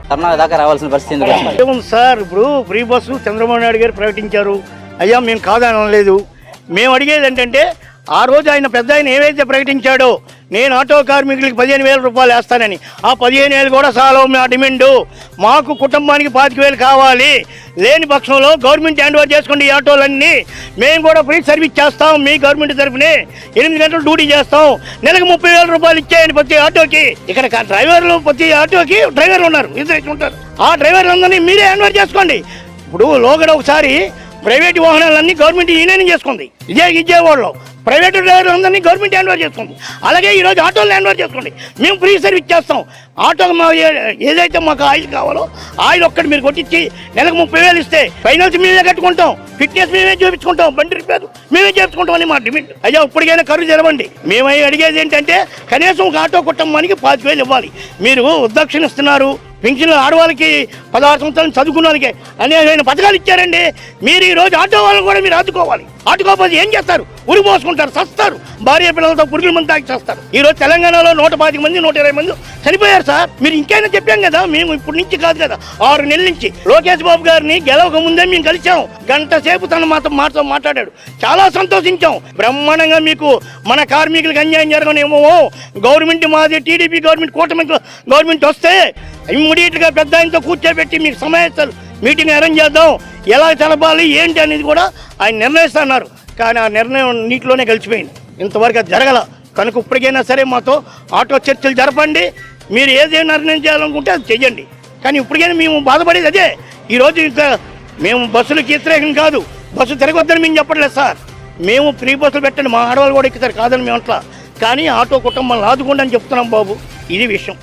కర్ణాటక దాకా రావాల్సిన పరిస్థితి ఎందుకు వచ్చింది? ఏముంది సార్, ఇప్పుడు ఫ్రీ బస్సు చంద్రబాబు నాయుడు గారు ప్రకటించారు. అయ్యా మేము కాదనలేదు. మేము అడిగేది ఏంటంటే ఆ రోజు ఆయన పెద్ద ఆయన ఏవైతే ప్రకటించాడో నేను ఆటో కార్మికులకి 15,000 రూపాయలు వేస్తానని, ఆ 15,000 కూడా చాలా మా డిమాండు. మాకు కుటుంబానికి 25,000 కావాలి. లేని పక్షంలో గవర్నమెంట్ హ్యాండ్ ఓవర్ చేసుకోండి ఈ ఆటోలన్నీ. మేము కూడా ఫ్రీ సర్వీస్ చేస్తాం. మీ గవర్నమెంట్ తరఫునే 8 గంటలు డ్యూటీ చేస్తాం. నెలకు 30,000 రూపాయలు ఇచ్చేయండి ప్రతి ఆటోకి. ఇక్కడ డ్రైవర్లు ప్రతి ఆటోకి డ్రైవర్లు ఉన్నారు, ఇద్దరు ఉంటారు. ఆ డ్రైవర్లందరినీ మీరే హ్యాండ్ ఓవర్ చేసుకోండి. ఇప్పుడు లోగడ ఒకసారి ప్రైవేటు వాహనాలన్నీ గవర్నమెంట్ యూనియన్ చేసుకుంది. విజయవాడలో ప్రైవేటు డ్రైవర్లు అందరినీ గవర్నమెంట్ హ్యాండ్ ఓవర్ చేసుకుంది. అలాగే ఈరోజు ఆటోలు హ్యాండ్ ఓవర్ చేసుకోండి. మేము ఫ్రీ సర్వీస్ చేస్తాం. ఆటో ఏదైతే మాకు ఆయిల్ కావాలో ఆయిల్ ఒక్కటి మీరు కొట్టించి నెలకు 30,000 ఇస్తే ఫైనాన్స్ మేమే కట్టుకుంటాం, ఫిట్నెస్ మేమే చూపించుకుంటాం, బండి రిపేర్ మేమే చేపించుకుంటాం అని మా డిమాండ్. అయ్యా ఇప్పటికైనా కరువు తెరవండి. మేము అడిగేది ఏంటంటే కనీసం ఒక ఆటో కుటుంబానికి 25,000 ఇవ్వాలి. మీరు ఉద్దక్షణ ఇస్తున్నారు. పెన్షన్లు ఆడవాళ్ళకి 16 సంవత్సరాలు చదువుకున్న వాళ్ళకి అనేకమైన పథకాలు ఇచ్చారండి. మీరు ఈరోజు ఆటో వాళ్ళని కూడా మీరు ఆదుకోవాలి. ఆదుకోకపోతే ఏం చేస్తారు? ఉరి పోసుకుంటారు, చస్తారు. భార్య పిల్లలతో పురుగుల మంది తాకి చేస్తారు. ఈరోజు తెలంగాణలో 125 మంది 120 మంది చనిపోయారు సార్. మీరు ఇంకైనా చెప్పాం కదా, మేము ఇప్పటి నుంచి కాదు కదా, 6 నెలల నుంచి. లోకేష్ బాబు గారిని గెలవక ముందే మేము కలిసాం. గంట సేపు తను మాతో మాట్లాడాడు. చాలా సంతోషించాం. బ్రహ్మాండంగా మీకు మన కార్మికులకు అన్యాయం జరగనేమో, గవర్నమెంట్ మాది టీడీపీ గవర్నమెంట్, కూటమి గవర్నమెంట్ వస్తే ఇమ్మీడియట్గా పెద్ద ఆయనతో కూర్చోబెట్టి మీకు సమావేశాలు మీటింగ్ అరేంజ్ చేద్దాం, ఎలా తెలపాలి ఏంటి అనేది కూడా ఆయన నిర్ణయిస్తున్నారు. కానీ ఆ నిర్ణయం నీటిలోనే కలిసిపోయింది. ఇంతవరకు అది జరగల. కనుక ఇప్పటికైనా సరే మాతో ఆటో చర్చలు జరపండి. మీరు ఏదైనా నిర్ణయం చేయాలనుకుంటే అది చెయ్యండి. కానీ ఇప్పటికైనా మేము బాధపడేది అదే. ఈరోజు ఇంకా మేము బస్సులకి వ్యతిరేకం కాదు, బస్సు తిరగొద్దని మేము చెప్పట్లేదు సార్. మేము ఫ్రీ బస్సులు పెట్టండి, మా ఆడవాళ్ళు కూడా ఎక్కుతారు కాదని మేము అట్లా. కానీ ఆటో కుటుంబాలను ఆదుకోండి అని చెప్తున్నాం బాబు. ఇది విషయం.